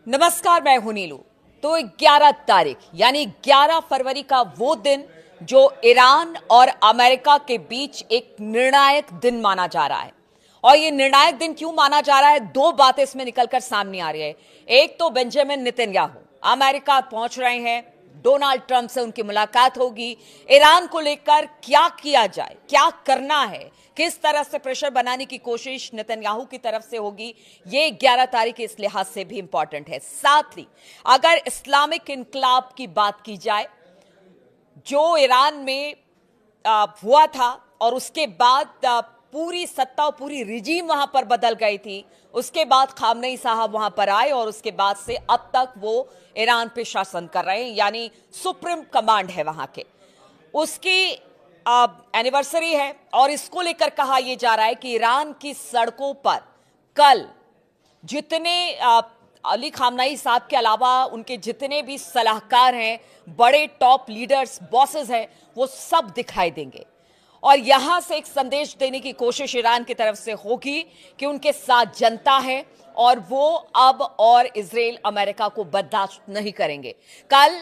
नमस्कार, मैं हूं नीलू। तो 11 तारीख यानी 11 फरवरी का वो दिन जो ईरान और अमेरिका के बीच एक निर्णायक दिन माना जा रहा है। और ये निर्णायक दिन क्यों माना जा रहा है, दो बातें इसमें निकलकर सामने आ रही है। एक तो बेंजामिन नेतन्याहू अमेरिका पहुंच रहे हैं, डोनाल्ड ट्रंप से उनकी मुलाकात होगी। ईरान को लेकर क्या किया जाए, क्या करना है, किस तरह से प्रेशर बनाने की कोशिश नेतन्याहू की तरफ से होगी, ये 11 तारीख इस लिहाज से भी इंपॉर्टेंट है। साथ ही अगर इस्लामिक इनकलाब की बात की जाए जो ईरान में हुआ था और उसके बाद पूरी सत्ता और पूरी रिजीम वहां पर बदल गई थी, उसके बाद खामनेई साहब वहां पर आए और उसके बाद से अब तक वो ईरान पे शासन कर रहे हैं, यानी सुप्रीम कमांड है वहां के। उसकी एनिवर्सरी है और इसको लेकर कहा यह जा रहा है कि ईरान की सड़कों पर कल जितने अली खामनेई साहब के अलावा उनके जितने भी सलाहकार हैं, बड़े टॉप लीडर्स, बॉसेस हैं, वो सब दिखाई देंगे। और यहां से एक संदेश देने की कोशिश ईरान की तरफ से होगी कि उनके साथ जनता है और वो अब और इजराइल अमेरिका को बर्दाश्त नहीं करेंगे। कल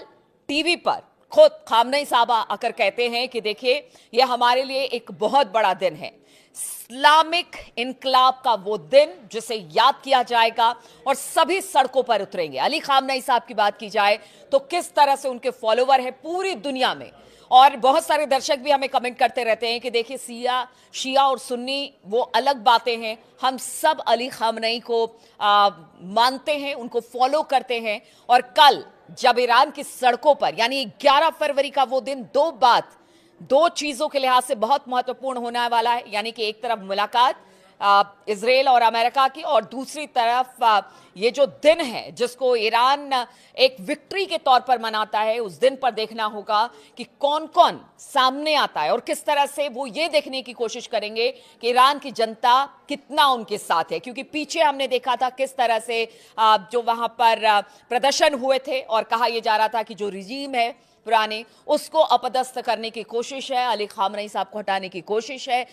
टीवी पर खुद खामनेई साहब आकर कहते हैं कि देखिए, यह हमारे लिए एक बहुत बड़ा दिन है, इस्लामिक इनकलाब का वो दिन जिसे याद किया जाएगा और सभी सड़कों पर उतरेंगे। अली खामनेई साहब की बात की जाए तो किस तरह से उनके फॉलोवर है पूरी दुनिया में, और बहुत सारे दर्शक भी हमें कमेंट करते रहते हैं कि देखिए, शिया और सुन्नी वो अलग बातें हैं, हम सब अली खामनेई को मानते हैं, उनको फॉलो करते हैं। और कल जब ईरान की सड़कों पर यानी 11 फरवरी का वो दिन दो चीजों के लिहाज से बहुत महत्वपूर्ण होने वाला है, यानी कि एक तरफ मुलाकात इजराइल और अमेरिका की, और दूसरी तरफ ये जो दिन है जिसको ईरान एक विक्ट्री के तौर पर मनाता है, उस दिन पर देखना होगा कि कौन कौन सामने आता है और किस तरह से वो ये देखने की कोशिश करेंगे कि ईरान की जनता कितना उनके साथ है। क्योंकि पीछे हमने देखा था किस तरह से जो वहां पर प्रदर्शन हुए थे और कहा यह जा रहा था कि जो रिजीम है पुराने, उसको अपदस्थ करने की कोशिश है, अली खामनेई साहब को हटाने की कोशिश है।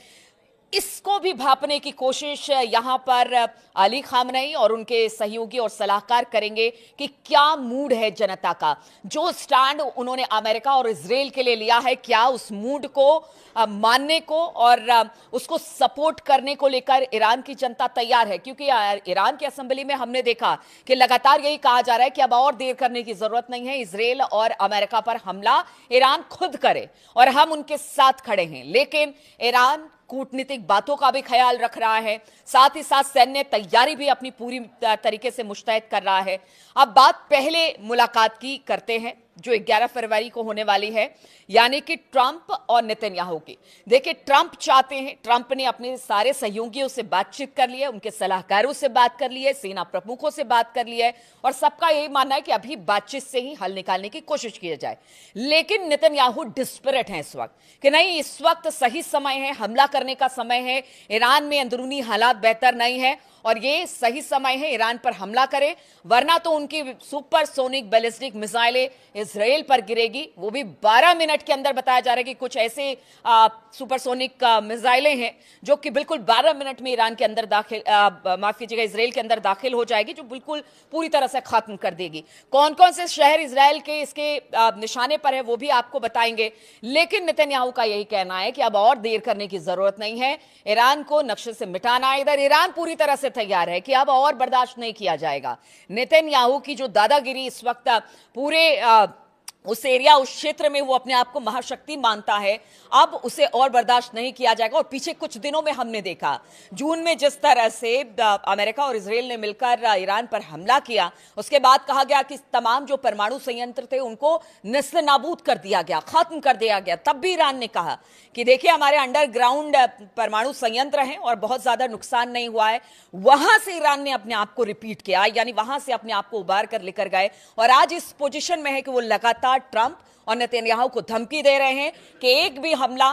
इसको भी भांपने की कोशिश यहां पर अली खामनेई और उनके सहयोगी और सलाहकार करेंगे कि क्या मूड है जनता का। जो स्टैंड उन्होंने अमेरिका और इजराइल के लिए लिया है, क्या उस मूड को मानने को और उसको सपोर्ट करने को लेकर ईरान की जनता तैयार है। क्योंकि ईरान की असेंबली में हमने देखा कि लगातार यही कहा जा रहा है कि अब और देर करने की जरूरत नहीं है, इजराइल और अमेरिका पर हमला ईरान खुद करे और हम उनके साथ खड़े हैं। लेकिन ईरान कूटनीतिक बातों का भी ख्याल रख रहा है, साथ ही साथ सैन्य तैयारी भी अपनी पूरी तरीके से मुस्तैद कर रहा है। अब बात पहले मुलाकात की करते हैं जो 11 फरवरी को होने वाली है, यानी कि ट्रंप और नेतन्याहू की। देखिए, ट्रंप चाहते हैं, ट्रंप ने अपने सारे सहयोगियों से बातचीत कर ली है, उनके सलाहकारों से बात कर ली है, सेना प्रमुखों से बात कर ली है, और सबका यही मानना है कि अभी बातचीत से ही हल निकालने की कोशिश की जाए। लेकिन नेतन्याहू डिस्परेट है इस वक्त कि नहीं, इस वक्त सही समय है, हमला करने का समय है, ईरान में अंदरूनी हालात बेहतर नहीं है और ये सही समय है ईरान पर हमला करे, वरना तो उनकी सुपरसोनिक बैलिस्टिक मिसाइलें इजराइल पर गिरेगी। वो भी 12 मिनट के अंदर बताया जा रहा है कि कुछ ऐसे सुपरसोनिक मिसाइलें हैं जो कि बिल्कुल 12 मिनट में ईरान के अंदर माफ कीजिएगा, इजराइल के अंदर दाखिल हो जाएगी, जो बिल्कुल पूरी तरह से खत्म कर देगी। कौन कौन से शहर इजराइल के इसके निशाने पर है वो भी आपको बताएंगे। लेकिन नेतन्याहू का यही कहना है कि अब और देर करने की जरूरत नहीं है, ईरान को नक्शे से मिटाना है। इधर ईरान पूरी तरह से तैयार है कि अब और बर्दाश्त नहीं किया जाएगा। नेतन्याहू की जो दादागिरी इस वक्त पूरे उस एरिया, उस क्षेत्र में वो अपने आप को महाशक्ति मानता है, अब उसे और बर्दाश्त नहीं किया जाएगा। और पीछे कुछ दिनों में हमने देखा, जून में जिस तरह से अमेरिका और इजराइल ने मिलकर ईरान पर हमला किया, उसके बाद कहा गया कि तमाम जो परमाणु संयंत्र थे उनको नस्ल नाबूद कर दिया गया, खत्म कर दिया गया। तब भी ईरान ने कहा कि देखिए, हमारे अंडरग्राउंड परमाणु संयंत्र हैं और बहुत ज्यादा नुकसान नहीं हुआ है। वहां से ईरान ने अपने आप को रिपीट किया, यानी वहां से अपने आप को उबार कर लेकर गए और आज इस पोजीशन में है कि वो लगातार ट्रंप और नेतन्याहू को धमकी दे रहे हैं कि एक भी हमला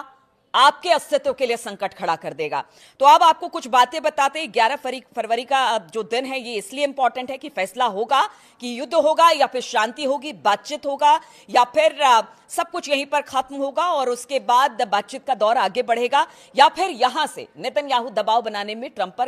आपके अस्तित्व के लिए संकट खड़ा कर देगा। तो अब आपको कुछ बातें बताते हैं। 11 फरवरी का जो दिन है ये इसलिए इंपॉर्टेंट है कि फैसला होगा कि युद्ध होगा या फिर शांति होगी, बातचीत होगा या फिर सब कुछ यहीं पर खत्म होगा और उसके बाद बातचीत का दौर आगे बढ़ेगा, या फिर यहां से नेतन्याहू दबाव बनाने में ट्रंप पर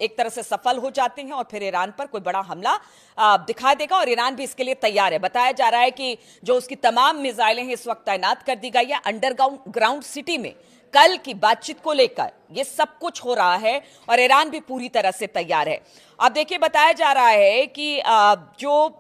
एक तरह से सफल हो जाते हैं और फिर ईरान पर कोई बड़ा हमला दिखा देगा। और ईरान भी इसके लिए तैयार है। बताया जा रहा है कि जो उसकी तमाम मिसाइलें हैं इस वक्त तैनात कर दी गई है अंडरग्राउंड सिटी में। कल की बातचीत को लेकर यह सब कुछ हो रहा है और ईरान भी पूरी तरह से तैयार है। अब देखिए, बताया जा रहा है कि जो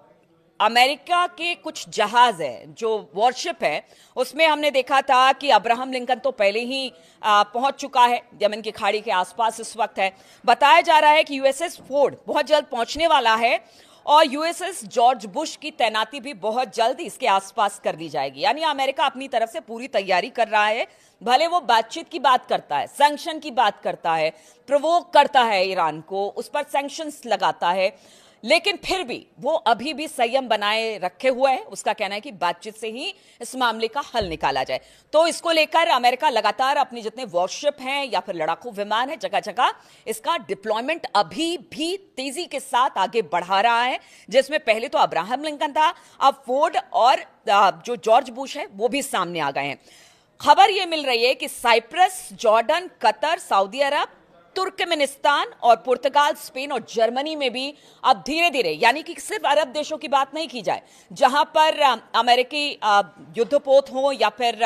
अमेरिका के कुछ जहाज है, जो वॉरशिप है, उसमें हमने देखा था कि अब्राहम लिंकन तो पहले ही पहुंच चुका है, यमन की खाड़ी के आसपास इस वक्त है। बताया जा रहा है कि यूएसएस फोर्ड बहुत जल्द पहुंचने वाला है और यूएसएस जॉर्ज बुश की तैनाती भी बहुत जल्द इसके आसपास कर दी जाएगी। यानी अमेरिका अपनी तरफ से पूरी तैयारी कर रहा है। भले वो बातचीत की बात करता है, सैंक्शन की बात करता है, प्रोवोक करता है ईरान को, उस पर सैंक्शंस लगाता है, लेकिन फिर भी वो अभी भी संयम बनाए रखे हुए है। उसका कहना है कि बातचीत से ही इस मामले का हल निकाला जाए। तो इसको लेकर अमेरिका लगातार अपने जितने वॉरशिप हैं या फिर लड़ाकू विमान है, जगह जगह इसका डिप्लॉयमेंट अभी भी तेजी के साथ आगे बढ़ा रहा है, जिसमें पहले तो अब्राहम लिंकन था, अब फोर्ड और जो जॉर्ज बुश है वो भी सामने आ गए हैं। खबर यह मिल रही है कि साइप्रस, जॉर्डन, कतर, सऊदी अरब, तुर्कमेनिस्तान और पुर्तगाल, स्पेन और जर्मनी में भी अब धीरे धीरे, यानी कि सिर्फ अरब देशों की बात नहीं की जाए जहां पर अमेरिकी युद्धपोत हो या फिर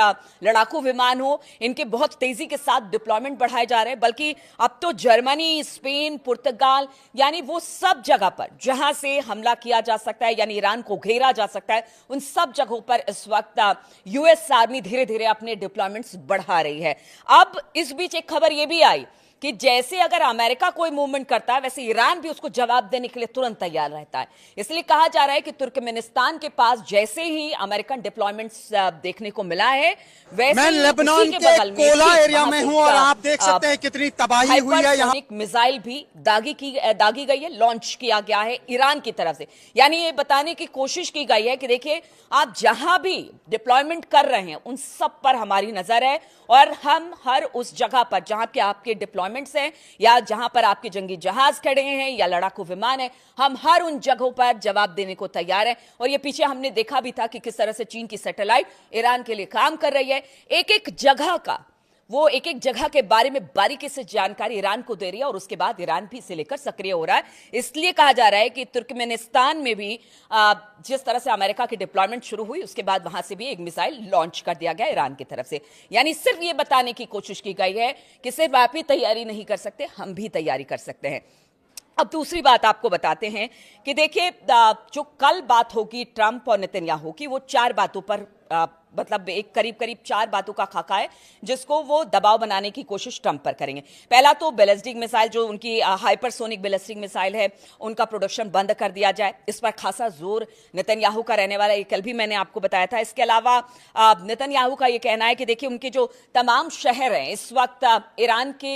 लड़ाकू विमान हो, इनके बहुत तेजी के साथ डिप्लॉयमेंट बढ़ाए जा रहे हैं, बल्कि अब तो जर्मनी, स्पेन, पुर्तगाल, यानी वो सब जगह पर जहां से हमला किया जा सकता है, यानी ईरान को घेरा जा सकता है, उन सब जगहों पर इस वक्त यूएस आर्मी धीरे धीरे अपने डिप्लॉयमेंट्स बढ़ा रही है। अब इस बीच एक खबर यह भी आई कि जैसे अगर अमेरिका कोई मूवमेंट करता है, वैसे ईरान भी उसको जवाब देने के लिए तुरंत तैयार रहता है। इसलिए कहा जा रहा है कि तुर्कमेनिस्तान के पास जैसे ही अमेरिकन डिप्लॉयमेंट्स देखने को मिला है, वैसे मैं लेबनान के कोला एरिया में हूं और आप देख सकते हैं कितनी तबाही हुई है। यहाँ एक मिसाइल भी दागी गई है, लॉन्च किया गया है ईरान की तरफ से। यानी ये बताने की कोशिश की गई है कि देखिए, आप जहां भी डिप्लॉयमेंट कर रहे हैं उन सब पर हमारी नजर है और हम हर उस जगह पर जहां के आपके डिप्लॉयमेंट्स हैं या जहां पर आपके जंगी जहाज खड़े हैं या लड़ाकू विमान है, हम हर उन जगहों पर जवाब देने को तैयार है। और ये पीछे हमने देखा भी था कि किस तरह से चीन की सैटेलाइट ईरान के लिए काम कर रही है। एक एक जगह के बारे में बारीकी से जानकारी ईरान को दे रही है और उसके बाद ईरान भी इसे लेकर सक्रिय हो रहा है। इसलिए कहा जा रहा है कि तुर्कमेनिस्तान में भी जिस तरह से अमेरिका की डिप्लॉयमेंट शुरू हुई, उसके बाद वहां से भी एक मिसाइल लॉन्च कर दिया गया ईरान की तरफ से। यानी सिर्फ ये बताने की कोशिश की गई है कि सिर्फ आप ही तैयारी नहीं कर सकते, हम भी तैयारी कर सकते हैं। अब दूसरी बात आपको बताते हैं कि देखिए, जो कल बात होगी ट्रंप और नेतन्याहू की, वो 4 बातों पर मतलब एक करीब 4 बातों का खाका है जिसको वो दबाव बनाने की कोशिश ट्रंप पर करेंगे। पहला तो बैलिस्टिक मिसाइल, जो उनकी हाइपरसोनिक बैलिस्टिक मिसाइल है, उनका प्रोडक्शन बंद कर दिया जाए। इस पर खासा जोर नेतन्याहू का रहने वाला है, कल भी मैंने आपको बताया था। इसके अलावा नेतन्याहू का ये कहना है कि देखिए, उनके जो तमाम शहर हैं इस वक्त ईरान के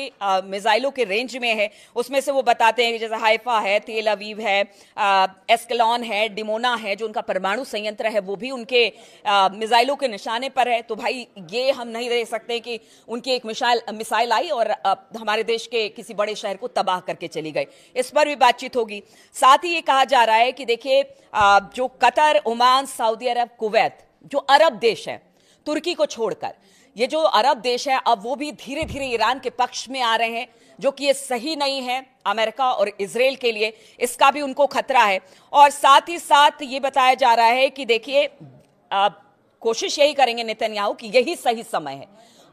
मिसाइलों के रेंज में है। उसमें से वो बताते हैं कि जैसे हाइफा है, तेल अवीव है, एस्कलॉन है, डिमोना है, जो उनका परमाणु संयंत्र है, वो भी उनके मिसाइलों के निशाने पर है। तो भाई, ये हम नहीं देख सकते कि उनकी एक मिसाइल आई और हमारे देश के किसी बड़े शहर को तबाह करके चली गई। इस पर भी बातचीत होगी। साथ ही ये कहा जा रहा है कि देखिए, जो कतर, ओमान, सऊदी अरब, कुवैत, जो अरब देश है तुर्की को छोड़कर, ये जो अरब देश है अब वो भी धीरे धीरे ईरान के पक्ष में आ रहे हैं, जो कि ये सही नहीं है अमेरिका और इजराइल के लिए, इसका भी उनको खतरा है। और साथ ही साथ ये बताया जा रहा है कि देखिए, कोशिश यही करेंगे नेतन्याहू कि यही सही समय है,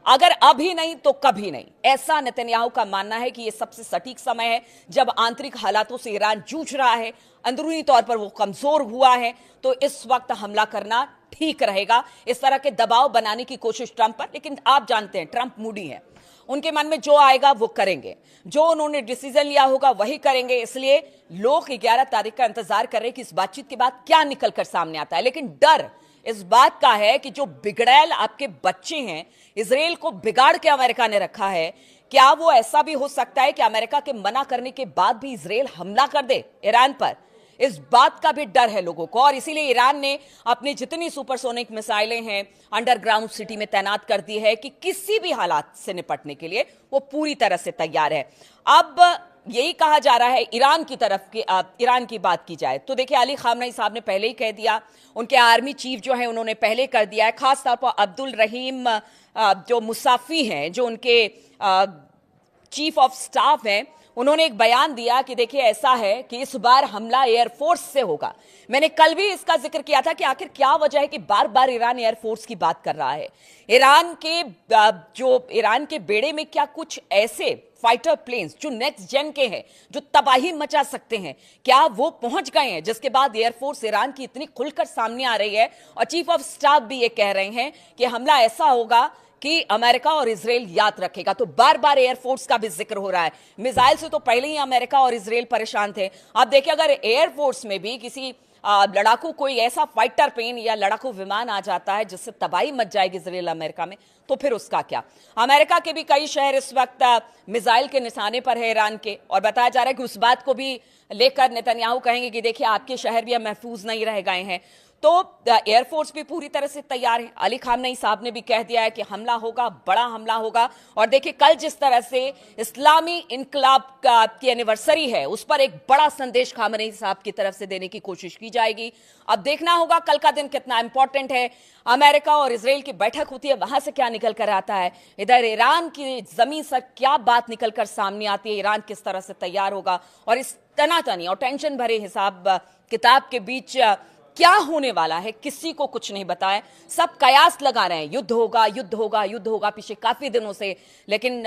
अगर अभी नहीं तो कभी नहीं। ऐसा नेतन्याहू का मानना है कि यह सबसे सटीक समय है जब आंतरिक हालातों से ईरान जूझ रहा है, अंदरूनी तौर पर वो कमजोर हुआ है, तो इस वक्त हमला करना ठीक रहेगा। इस तरह के दबाव बनाने की कोशिश ट्रंप पर, लेकिन आप जानते हैं ट्रंप मूडी है, उनके मन में जो आएगा वो करेंगे, जो उन्होंने डिसीजन लिया होगा वही करेंगे। इसलिए लोग 11 तारीख का इंतजार कर रहे हैं कि इस बातचीत के बाद क्या निकलकर सामने आता है। लेकिन डर इस बात का है कि जो बिगड़ैल आपके बच्चे हैं, इजराइल को बिगाड़ के अमेरिका ने रखा है, क्या वो ऐसा भी हो सकता है कि अमेरिका के मना करने के बाद भी इजराइल हमला कर दे ईरान पर? इस बात का भी डर है लोगों को, और इसीलिए ईरान ने अपनी जितनी सुपरसोनिक मिसाइलें हैं अंडरग्राउंड सिटी में तैनात कर दी है कि किसी भी हालात से निपटने के लिए वो पूरी तरह से तैयार है। अब यही कहा जा रहा है ईरान की तरफ की, ईरान की बात की जाए तो देखिए अली खामनेई साहब ने पहले ही कह दिया, उनके आर्मी चीफ जो है उन्होंने पहले कर दिया है, खास तौर पर अब्दुल रहीम जो मुसाफी हैं, जो उनके चीफ ऑफ स्टाफ हैं, उन्होंने एक बयान दिया कि देखिए ऐसा है कि इस बार हमला एयरफोर्स से होगा। मैंने कल भी इसका जिक्र किया था कि आखिर क्या वजह है कि बार बार ईरान एयरफोर्स की बात कर रहा है। ईरान के बेड़े में क्या कुछ ऐसे फाइटर प्लेन्स जो नेक्स्ट जेन के हैं, जो तबाही मचा सकते हैं, क्या वो पहुंच गए हैं, जिसके बाद एयरफोर्स ईरान की इतनी खुलकर सामने आ रही है। और चीफ ऑफ स्टाफ भी ये कह रहे हैं कि हमला ऐसा होगा कि अमेरिका और इजराइल याद रखेगा। तो बार बार एयरफोर्स का भी जिक्र हो रहा है। मिसाइल से तो पहले ही अमेरिका और इजराइल परेशान थे। आप देखिए अगर एयरफोर्स में भी किसी लड़ाकू कोई ऐसा फाइटर प्लेन या लड़ाकू विमान आ जाता है जिससे तबाही मच जाएगी इजराइल अमेरिका में, तो फिर उसका क्या। अमेरिका के भी कई शहर इस वक्त मिसाइल के निशाने पर है ईरान के, और बताया जा रहा है कि उस बात को भी लेकर नेतन्याहू कहेंगे कि देखिए आपके शहर भी अब महफूज नहीं रह गए हैं। तो एयरफोर्स भी पूरी तरह से तैयार है। अली खामनेई साहब ने भी कह दिया है कि हमला होगा, बड़ा हमला होगा। और देखिए कल जिस तरह से इस्लामी इनकलाब की एनिवर्सरी है, उस पर एक बड़ा संदेश खामनेई साहब की तरफ से देने की कोशिश की जाएगी। अब देखना होगा कल का दिन कितना इंपॉर्टेंट है। अमेरिका और इजराइल की बैठक होती है, वहां से क्या निकल कर आता है, इधर ईरान की जमीन से क्या बात निकल कर सामने आती है, ईरान किस तरह से तैयार होगा, और इस तनातनी और टेंशन भरे हिसाब किताब के बीच क्या होने वाला है किसी को कुछ नहीं बताया। सब कयास लगा रहे हैं, युद्ध होगा, युद्ध होगा, युद्ध होगा पिछले काफी दिनों से। लेकिन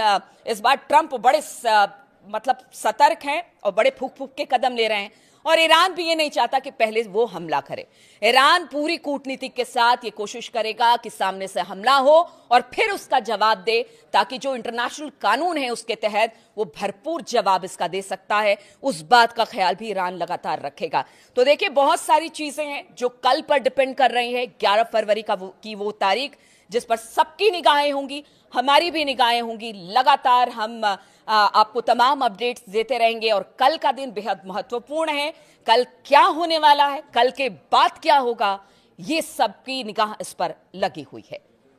इस बार ट्रंप बड़े सतर्क हैं और बड़े फूक फूक के कदम ले रहे हैं। और ईरान भी ये नहीं चाहता कि पहले वो हमला करे। ईरान पूरी कूटनीति के साथ ये कोशिश करेगा कि सामने से हमला हो और फिर उसका जवाब दे, ताकि जो इंटरनेशनल कानून है उसके तहत वो भरपूर जवाब इसका दे सकता है। उस बात का ख्याल भी ईरान लगातार रखेगा। तो देखिए बहुत सारी चीजें हैं जो कल पर डिपेंड कर रही है। 11 फरवरी की वो तारीख जिस पर सबकी निगाहें होंगी, हमारी भी निगाहें होंगी। लगातार हम आपको तमाम अपडेट्स देते रहेंगे। और कल का दिन बेहद महत्वपूर्ण है। कल क्या होने वाला है, कल के बाद क्या होगा, ये सबकी निगाह इस पर लगी हुई है।